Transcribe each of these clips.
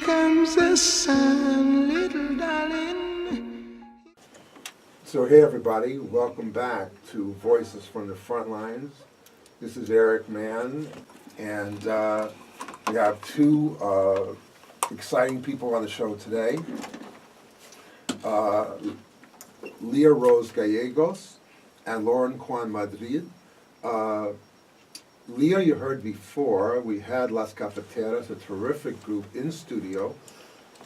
comes the sun, little darling. So hey everybody, welcome back to Voices from the Front Lines. This is Eric Mann, and we have two exciting people on the show today. Leah Rose Gallegos and Lauren Quan Madrid. Leah, you heard before, we had Las Cafeteras, a terrific group in studio,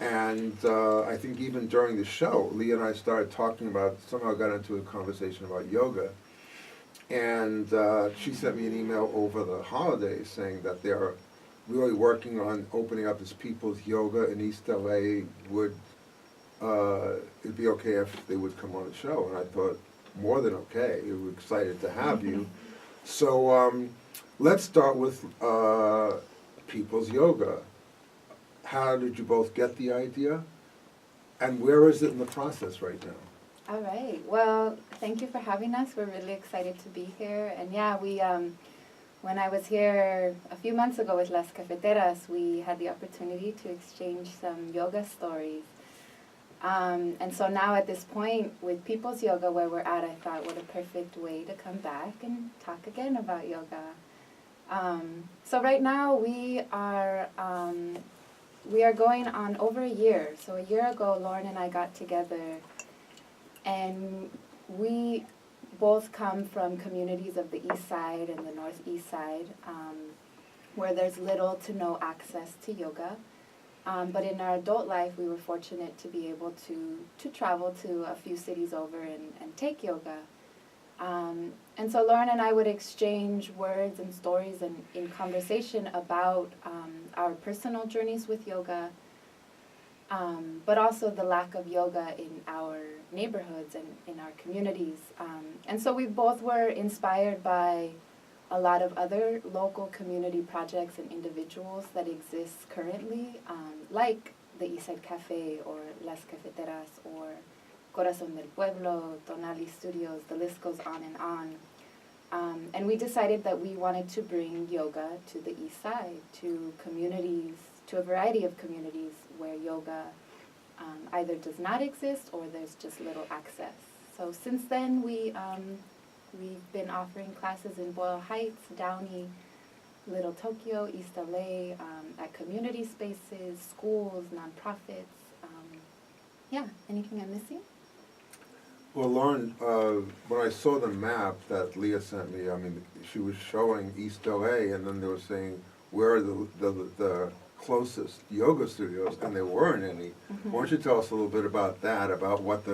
and I think even during the show, Leah and I started talking about, somehow got into a conversation about yoga, and she sent me an email over the holidays saying that they're really working on opening up this people's yoga in East L.A. Would it'd be okay if they would come on the show, and I thought, more than okay, we were excited to have you. So let's start with people's yoga. How did you both get the idea, and where is it in the process right now? All right. Well, thank you for having us. We're really excited to be here. And yeah, we when I was here a few months ago with Las Cafeteras, we had the opportunity to exchange some yoga stories. And so now at this point with People's Yoga where we're at, I thought what a perfect way to come back and talk again about yoga. So right now we are going on over a year. So a year ago, Lauren and I got together, and we both come from communities of the East Side and the Northeast Side, where there's little to no access to yoga. But in our adult life, we were fortunate to be able to travel to a few cities over and take yoga. And so Lauren and I would exchange words and stories and in conversation about our personal journeys with yoga, but also the lack of yoga in our neighborhoods and in our communities. And so we both were inspired by a lot of other local community projects and individuals that exist currently, like the Eastside Cafe or Las Cafeteras or Corazón del Pueblo, Tonali Studios, the list goes on and on. And we decided that we wanted to bring yoga to the East Side, to communities, to a variety of communities where yoga either does not exist or there's just little access. So since then, we've been offering classes in Boyle Heights, Downey, Little Tokyo, East L.A., at community spaces, schools, nonprofits. Yeah, anything I'm missing? Well, Lauren, when I saw the map that Leah sent me, I mean, she was showing East LA, and then they were saying where are the closest yoga studios, and there weren't any. Mm-hmm. Why don't you tell us a little bit about that, about what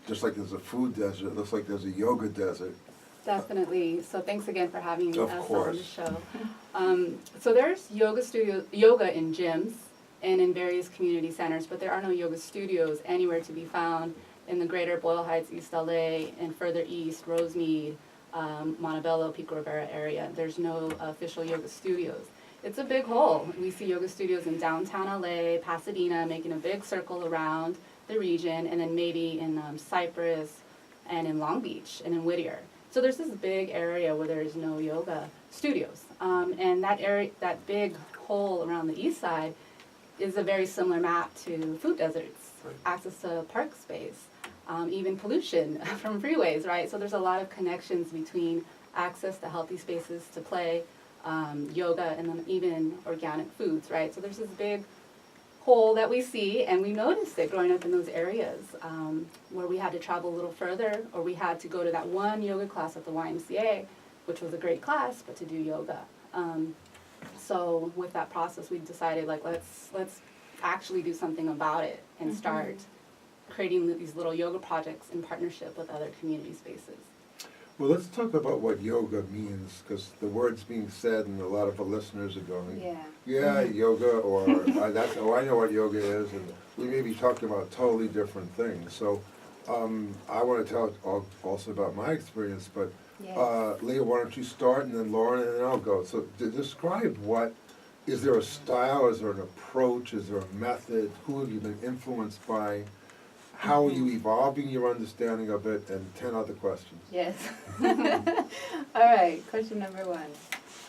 just like there's a food desert, it looks like there's a yoga desert. Definitely. So thanks again for having of us course. on the show. So there's yoga in gyms and in various community centers, but there are no yoga studios anywhere to be found in the greater Boyle Heights, East LA, and further east, Rosemead, Montebello, Pico Rivera area. There's no official yoga studios. It's a big hole. We see yoga studios in downtown LA, Pasadena, making a big circle around the region, and then maybe in Cypress and in Long Beach and in Whittier. So there's this big area where there's no yoga studios. And that area, that big hole around the east side is a very similar map to food deserts, right. Access to park space, even pollution from freeways, right? So there's a lot of connections between access to healthy spaces to play, yoga, and then even organic foods, right? So there's this big hole that we see, and we noticed it growing up in those areas where we had to travel a little further, or we had to go to that one yoga class at the YMCA, which was a great class, but to do yoga. So with that process, we decided, like, let's actually do something about it and start creating these little yoga projects in partnership with other community spaces. Well, let's talk about what yoga means, because the word's being said and a lot of the listeners are going, yeah, yoga, or I know what yoga is, and we may be talking about totally different things. So I want to tell also about my experience, but Leah, why don't you start, and then Lauren, and then I'll go. So describe is there a style, is there an approach, is there a method, who have you been influenced by? How are you evolving your understanding of it, and 10 other questions. Yes. All right, question number one.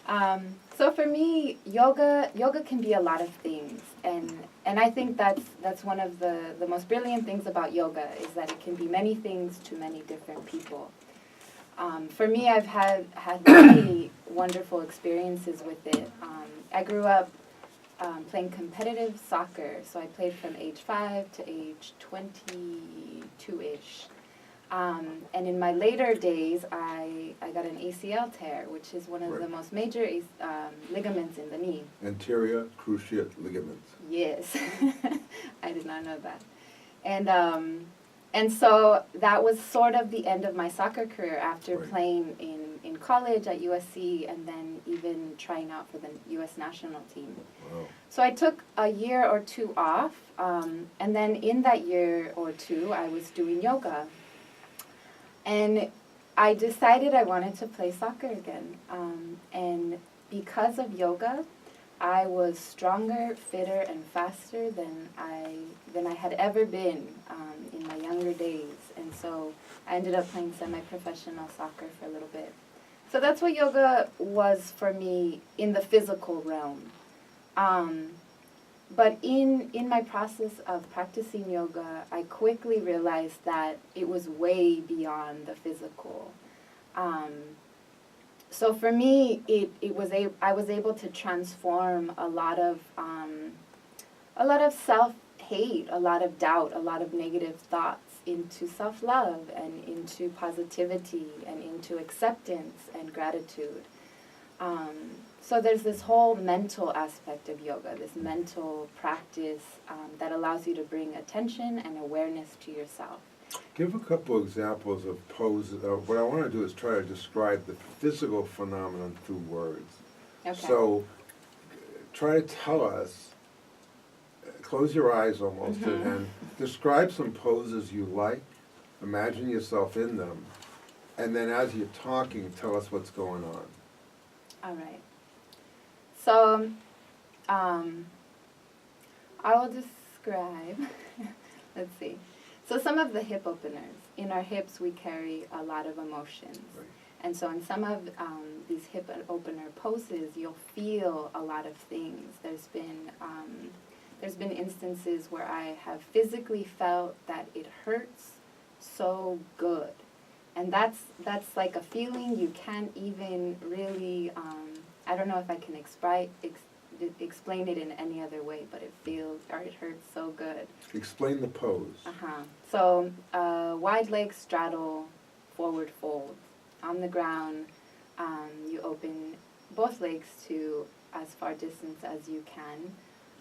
So for me, yoga can be a lot of things, and I think that's one of the most brilliant things about yoga is that it can be many things to many different people. For me, I've had really wonderful experiences with it. I grew up playing competitive soccer, so I played from age 5 to age 22-ish. And in my later days, I got an ACL tear, which is one of the most major ligaments in the knee. Anterior cruciate ligaments. Yes, I did not know that. And so that was sort of the end of my soccer career after playing in college at USC and then even trying out for the U.S. national team. Wow. So I took a year or two off, and then in that year or two, I was doing yoga. And I decided I wanted to play soccer again. And because of yoga, I was stronger, fitter, and faster than I had ever been in my younger days. And so I ended up playing semi-professional soccer for a little bit. So that's what yoga was for me in the physical realm. But in my process of practicing yoga, I quickly realized that it was way beyond the physical. So for me, I was able to transform a lot of self-hate, a lot of doubt, a lot of negative thoughts into self-love and into positivity and into acceptance and gratitude. So there's this whole mental aspect of yoga, this mental practice that allows you to bring attention and awareness to yourself. Give a couple examples of poses. What I want to do is try to describe the physical phenomenon through words. Okay. So try to tell us, close your eyes almost, and describe some poses you like, imagine yourself in them, and then as you're talking, tell us what's going on. All right. So, I will describe, let's see. So some of the hip openers. In our hips, we carry a lot of emotions. Right. And so in some of these hip opener poses, you'll feel a lot of things. There's been instances where I have physically felt that it hurts so good. And that's like a feeling you can't even really, I don't know if I can explain it in any other way, but it feels, or it hurts so good. Explain the pose. So wide leg straddle, forward fold. On the ground, you open both legs to as far distance as you can,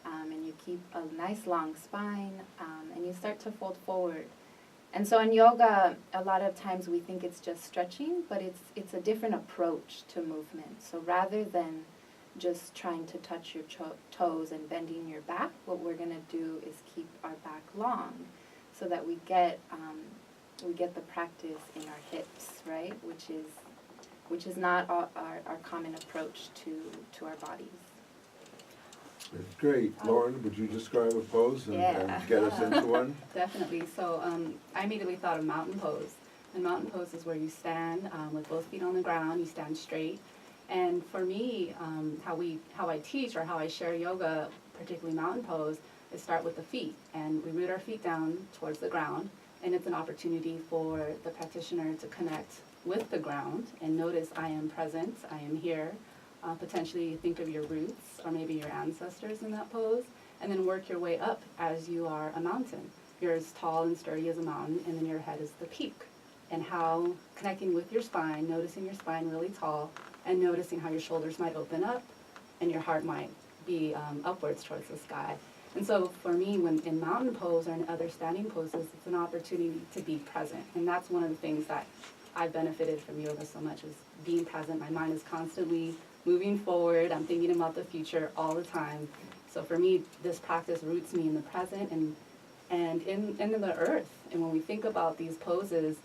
and you keep a nice long spine, and you start to fold forward. And so in yoga, a lot of times we think it's just stretching, but it's a different approach to movement. So rather than just trying to touch your toes and bending your back, what we're going to do is keep our back long so that we get the practice in our hips, right? Which is not our common approach to our bodies. That's great. Lauren, would you describe a pose and get us into one? Definitely. So I immediately thought of mountain pose. And mountain pose is where you stand with both feet on the ground, you stand straight. And for me, how I teach or how I share yoga, particularly mountain pose, is start with the feet. And we root our feet down towards the ground. And it's an opportunity for the practitioner to connect with the ground and notice I am present, I am here. Potentially think of your roots or maybe your ancestors in that pose, and then work your way up as you are a mountain. You're as tall and sturdy as a mountain, and then your head is the peak. And how connecting with your spine, noticing your spine really tall, and noticing how your shoulders might open up and your heart might be upwards towards the sky. And so for me, when in mountain pose or in other standing poses, it's an opportunity to be present. And that's one of the things that I've benefited from yoga so much, is being present. My mind is constantly moving forward. I'm thinking about the future all the time. So for me, this practice roots me in the present and in the earth. And when we think about these poses,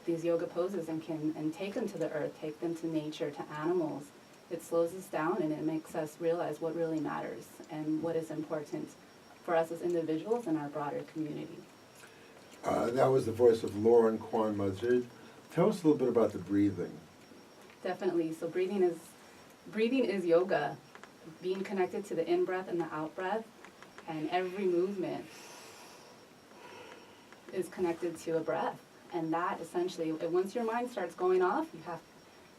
these yoga poses, and take them to the earth, take them to nature, to animals, it slows us down and it makes us realize what really matters and what is important for us as individuals and our broader community. That was the voice of Lauren Quan Madrid. Tell us a little bit about the breathing. Definitely. So breathing is breathing is yoga. Being connected to the in-breath and the out-breath, and every movement is connected to a breath. And that essentially, once your mind starts going off,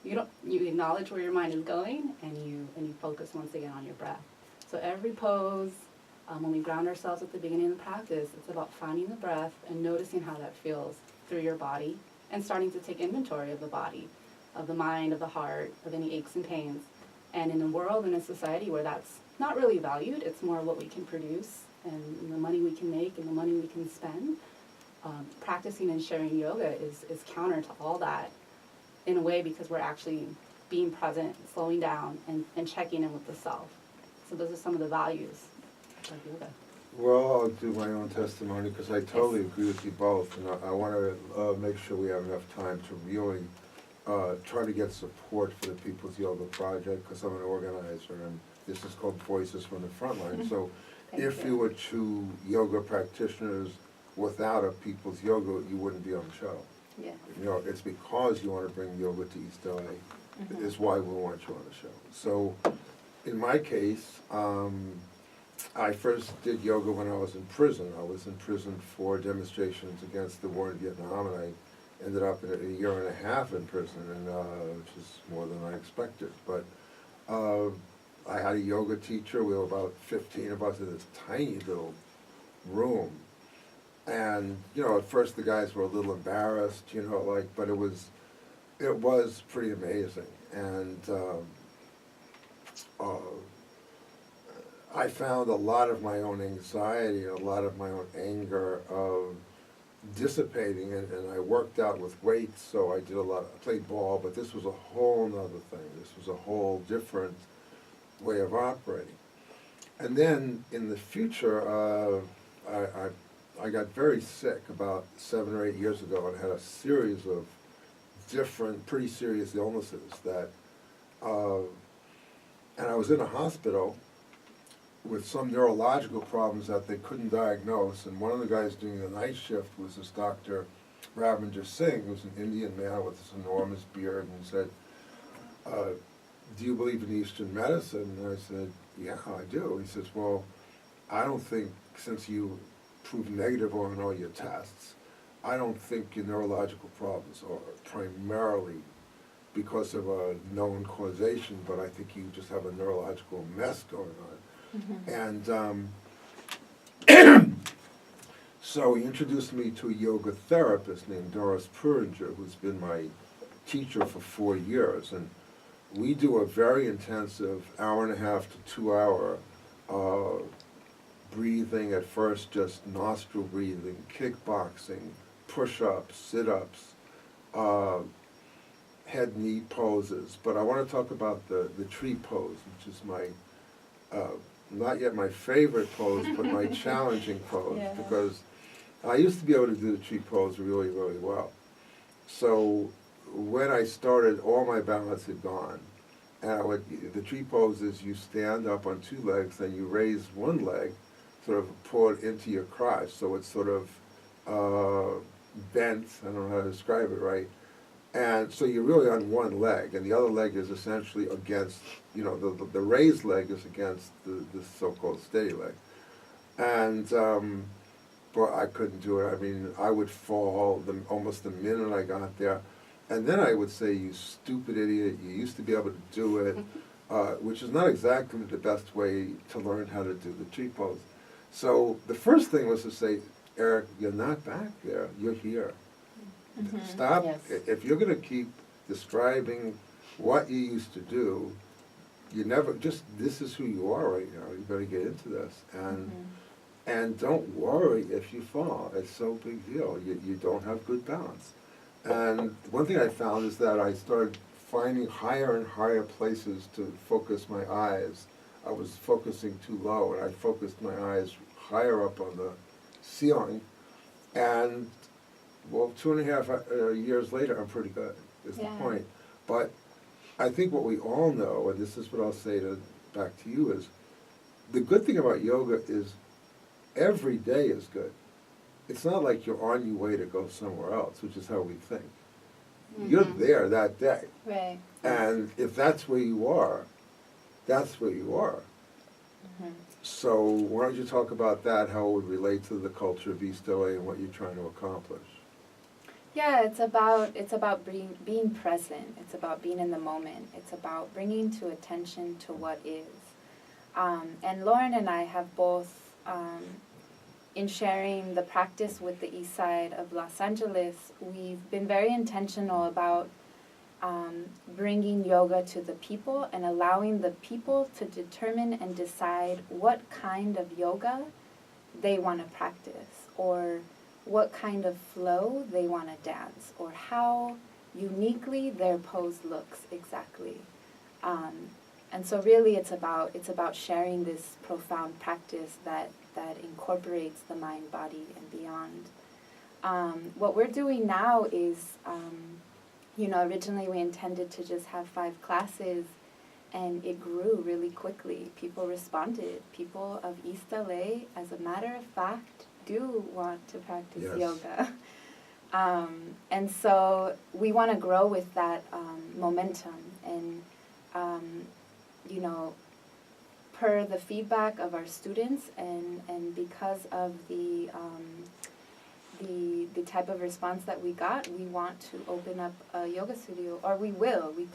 you acknowledge where your mind is going, and you focus once again on your breath. So every pose, when we ground ourselves at the beginning of the practice, it's about finding the breath and noticing how that feels through your body, and starting to take inventory of the body, of the mind, of the heart, of any aches and pains. And in a world, in a society where that's not really valued, it's more what we can produce and the money we can make and the money we can spend. Practicing and sharing yoga is counter to all that in a way, because we're actually being present, slowing down, and checking in with the self. So those are some of the values of yoga. Well, I'll do my own testimony because I totally agree with you both, and I want to make sure we have enough time to really try to get support for the People's Yoga Project, because I'm an organizer, and this is called Voices from the Frontline. So if you were two yoga practitioners without a People's Yoga, you wouldn't be on the show. Yeah. You know, it's because you want to bring yoga to East L.A. is why we want you on the show. So in my case, I first did yoga when I was in prison. I was in prison for demonstrations against the war in Vietnam, and I ended up in a year and a half in prison, and which is more than I expected. But I had a yoga teacher. We were about 15 of us in this tiny little room. And, you know, at first the guys were a little embarrassed, you know, like, but it was pretty amazing. And I found a lot of my own anxiety and a lot of my own anger dissipating, and I worked out with weights, so I played ball, but this was a whole nother thing. This was a whole different way of operating. And then in the future, I got very sick about 7 or 8 years ago, and had a series of different, pretty serious illnesses that, and I was in a hospital with some neurological problems that they couldn't diagnose, and one of the guys doing the night shift was this Dr. Ravinder Singh, who's an Indian man with this enormous beard, and he said, do you believe in Eastern medicine? And I said, yeah, I do. He says, well, I don't think, since you proved negative on all your tests, I don't think your neurological problems are primarily because of a known causation, but I think you just have a neurological mess going on. And so he introduced me to a yoga therapist named Doris Puringer, who's been my teacher for 4 years. And we do a very intensive 1.5 to 2 hour breathing, at first just nostril breathing, kickboxing, push-ups, sit-ups, head-knee poses. But I want to talk about the tree pose, which is my not yet my favorite pose, but my challenging pose, because I used to be able to do the tree pose really, really well. So when I started, all my balance had gone. And the tree pose is you stand up on 2 legs, then you raise one leg, sort of pull it into your crotch, so it's sort of bent, I don't know how to describe it right. And so you're really on one leg, and the other leg is essentially against, you know, the raised leg is against the so-called steady leg. And, but I couldn't do it. I mean, I would fall almost the minute I got there. And then I would say, you stupid idiot, you used to be able to do it, which is not exactly the best way to learn how to do the tree pose. So the first thing was to say, Eric, you're not back there, you're here. Stop. Yes. If you're going to keep describing what you used to do, you never, just, this is who you are right now. You better get into this. And don't worry if you fall. It's so big deal. You don't have good balance. And one thing I found is that I started finding higher and higher places to focus my eyes. I was focusing too low, and I focused my eyes higher up on the ceiling. And well, 2.5 years later, I'm pretty good, is the point. But I think what we all know, and this is what I'll say back to you, is the good thing about yoga is every day is good. It's not like you're on your way to go somewhere else, which is how we think. You're there that day. Right. And if that's where you are, that's what you are. Mhm. So why don't you talk about that, how it would relate to the culture of East L.A. and what you're trying to accomplish? Yeah, it's about being present. It's about being in the moment. It's about bringing to attention to what is. And Lauren and I have both, in sharing the practice with the east side of Los Angeles, we've been very intentional about bringing yoga to the people and allowing the people to determine and decide what kind of yoga they want to practice, or what kind of flow they want to dance, or how uniquely their pose looks exactly. And so really it's about sharing this profound practice that incorporates the mind, body, and beyond. What we're doing now is, originally we intended to just have 5 classes, and it grew really quickly. People responded. People of East L.A., as a matter of fact, do want to practice yoga. And so we want to grow with that momentum. And, per the feedback of our students and because of the type of response that we got, we want to open up a yoga studio, or we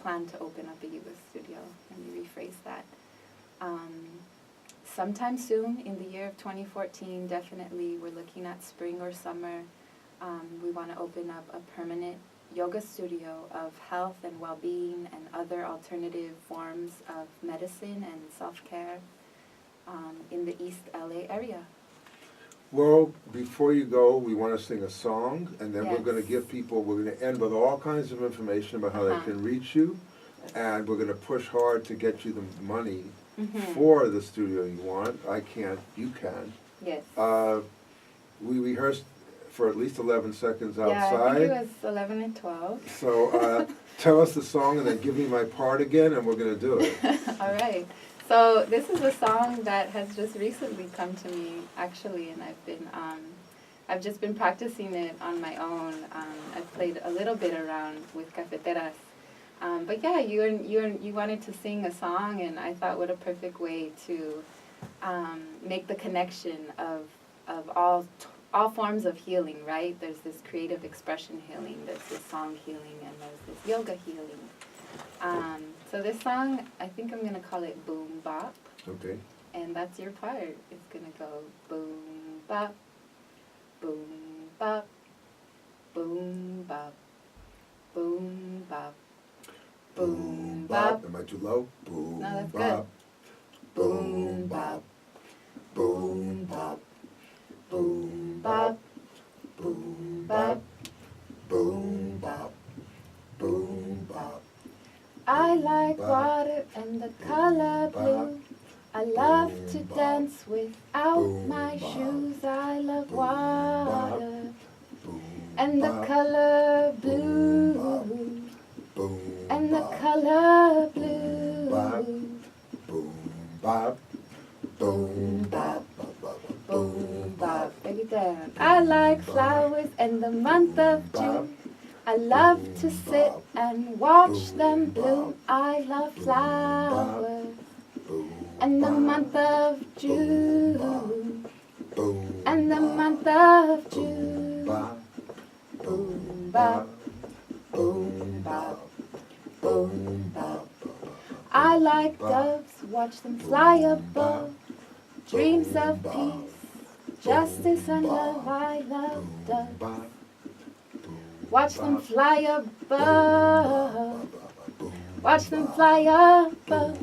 plan to open up a yoga studio. Let me rephrase that. Sometime soon, in the year of 2014, definitely, we're looking at spring or summer. We want to open up a permanent yoga studio of health and well-being and other alternative forms of medicine and self-care in the East L.A. area. Well, before you go, we want to sing a song, and then we're Yes. going to give people, we're going to end with all kinds of information about how they can reach you, and we're going to push hard to get you the money for the studio you want. I can't, you can. Yes. We rehearsed for at least 11 seconds outside. Yeah, I think it was 11 and 12. So tell us the song and then give me my part again, and we're going to do it. All right. So this is a song that has just recently come to me, actually, and I've just been practicing it on my own. I've played a little bit around with Cafeteras. But yeah, you wanted to sing a song, and I thought what a perfect way to make the connection of all forms of healing, right? There's this creative expression healing, there's this song healing, and there's this yoga healing. So this song, I think I'm going to call it Boom Bop. Okay. And that's your part. It's going to go boom bop, boom bop, boom bop, boom bop, boom bop. Am I too low? Boom No, that's bop. good. Boom bop, Boom bop. boom bop, boom bop. Boom bop. Boom bop. I like water and the color blue. I love to dance without my shoes. I love water and the color blue. And the color blue. Boom bop. Boom bop. Boom bop. Break it down. I like flowers and the month of June. I love to sit and watch them bloom. I love flowers and the month of June. And the month of June. Boom bop, boom bop, boom bop. I like doves, watch them fly above. Dreams of peace, justice and love. I love doves. Watch them fly above. Watch them fly above.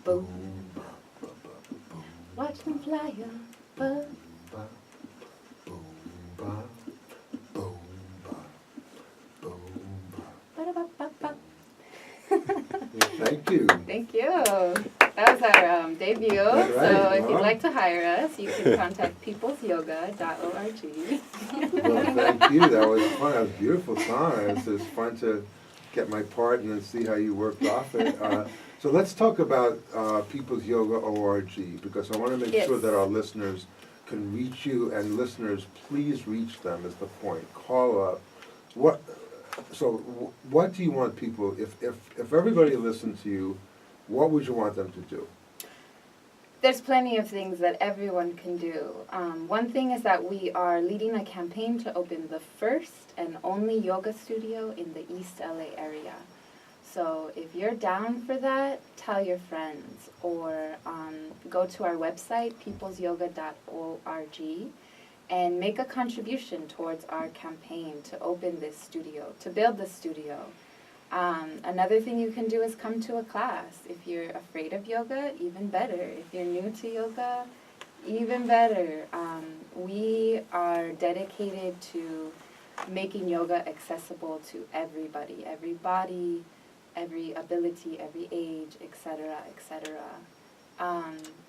Boom. Watch them fly above. Ba-da-ba-ba-ba. Thank you. Thank you. That was our debut. Right, So if you'd well. like to hire us, you can contact peoplesyoga.org. Well, thank you. That was fun. That was a beautiful song. It was fun to get my part and then see how you worked off it. So let's talk about peoplesyoga.org, because I want to make Yes. sure that our listeners can reach you, and listeners, please reach them is the point. Call up. So what do you want people, if everybody listened to you, what would you want them to do? There's plenty of things that everyone can do. One thing is that we are leading a campaign to open the first and only yoga studio in the East L.A. area. So if you're down for that, tell your friends, or go to our website, peoplesyoga.org, and make a contribution towards our campaign to open this studio, to build the studio. Another thing you can do is come to a class. If you're afraid of yoga, even better. If you're new to yoga, even better. We are dedicated to making yoga accessible to everybody, every body, every ability, every age, etc., etc.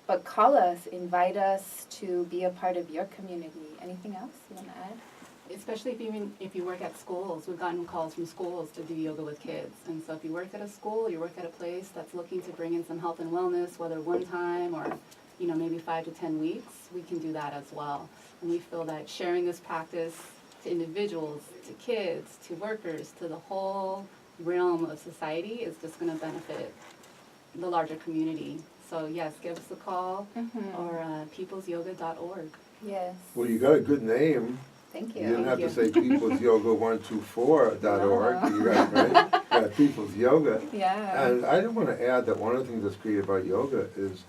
But call us, invite us to be a part of your community. Anything else you want to add? Especially if you work at schools. We've gotten calls from schools to do yoga with kids. And so if you work at a school, you work at a place that's looking to bring in some health and wellness, whether one time or maybe 5 to 10 weeks, we can do that as well. And we feel that sharing this practice to individuals, to kids, to workers, to the whole realm of society is just going to benefit the larger community. So yes, give us a call or peoplesyoga.org. Yes. Well, you got a good name. Thank You you. didn't have to say Thank peoplesyoga124.org. No. You got it right. You got People's Yoga. Yeah. And I just want to add that one of the things that's great about yoga is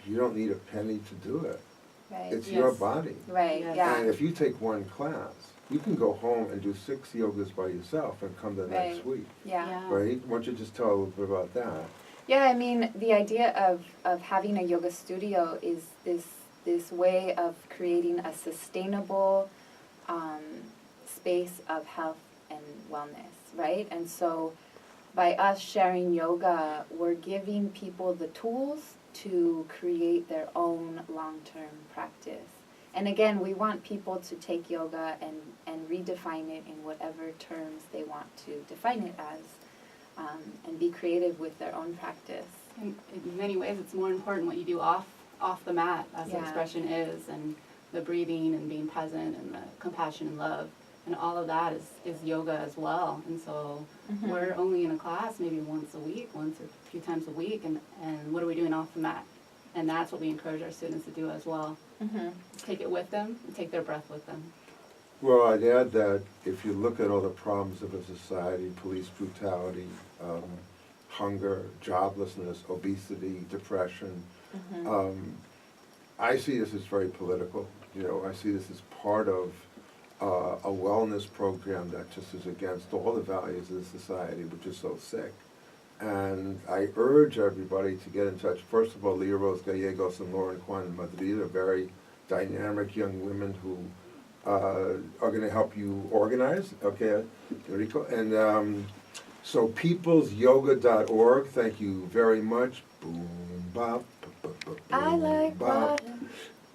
you don't need a penny to do it. Right. It's your Yes. body. Right. Yes. Yeah. And if you take one class, you can go home and do 6 yogas by yourself and come the next Right. week. Yeah. Right? Why don't you just tell a little bit about that? Yeah, I mean, the idea of having a yoga studio is this way of creating a sustainable space of health and wellness, right? And so by us sharing yoga, we're giving people the tools to create their own long-term practice. And again, we want people to take yoga and redefine it in whatever terms they want to define it as. And be creative with their own practice. In many ways, it's more important what you do off the mat, as the Yeah. expression is, and the breathing and being present and the compassion and love. And all of that is yoga as well. And so we're only in a class maybe once a week, once or a few times a week. And what are we doing off the mat? And that's what we encourage our students to do as well. Take it with them and take their breath with them. Well, I'd add that if you look at all the problems of a society, police brutality, hunger, joblessness, obesity, depression, I see this as very political. I see this as part of a wellness program that just is against all the values of the society, which is so sick. And I urge everybody to get in touch. First of all, Leah Rose Gallegos and Quan in Madrid are very dynamic young women who are going to help you organize, okay, Enrico? And so peoplesyoga.org, thank you very much. Boom, bop, boom, I like bop, water,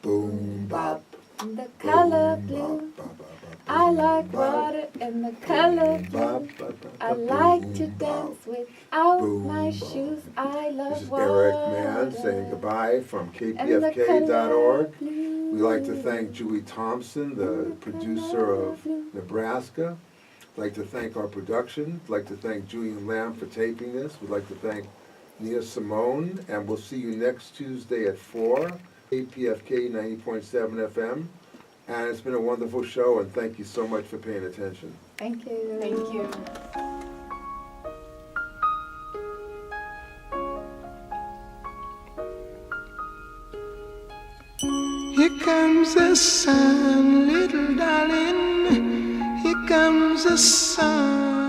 boom, bop, and the color boom, blue. bop, bop, bop, I boom, like bop, water and the color boom, blue. bop, bop, bop, I boom, like to bop. dance without Boom, my bop. shoes. I love This is water. Eric Mann saying goodbye from And the kpfk.org. color blue. We'd like to thank Julie Thompson, the producer of Nebraska. We'd like to thank our production. We'd like to thank Julian Lamb for taping this. We'd like to thank Nia Simone. And we'll see you next Tuesday at 4, KPFK 90.7 FM. And it's been a wonderful show, and thank you so much for paying attention. Thank you. Thank you. Here comes the sun, little darling. Here comes the sun.